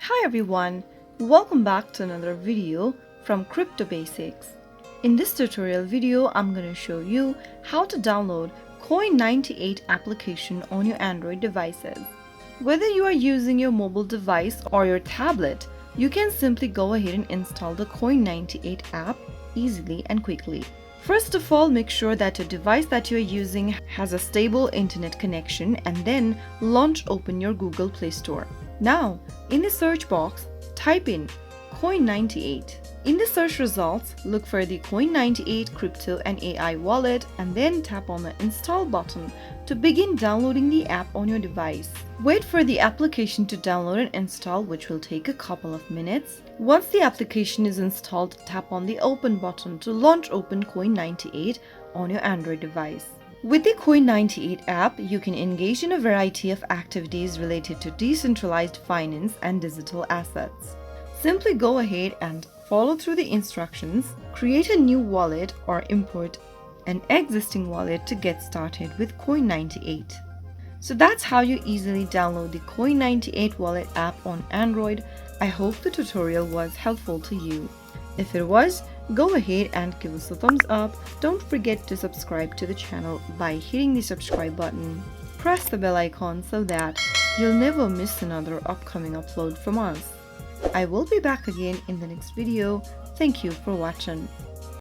Hi everyone, welcome back to another video from Crypto Basics. In this tutorial video, I'm going to show you how to download Coin98 application on your Android devices. Whether you are using your mobile device or your tablet, you can simply go ahead and install the Coin98 app easily and quickly. First of all, make sure that your device that you are using has a stable internet connection and then open your Google Play Store. Now, in the search box, type in Coin98. In the search results, look for the Coin98 Crypto and AI wallet and then tap on the Install button to begin downloading the app on your device. Wait for the application to download and install, which will take a couple of minutes. Once the application is installed, tap on the Open button to open Coin98 on your Android device. With the Coin98 app, you can engage in a variety of activities related to decentralized finance and digital assets. Simply go ahead and follow through the instructions, create a new wallet or import an existing wallet to get started with Coin98. So that's how you easily download the Coin98 wallet app on Android. I hope the tutorial was helpful to you. If it was, go ahead and give us a thumbs up. Don't forget to subscribe to the channel by hitting the subscribe button. Press the bell icon so that you'll never miss another upcoming upload from us. I will be back again in the next video. Thank you for watching.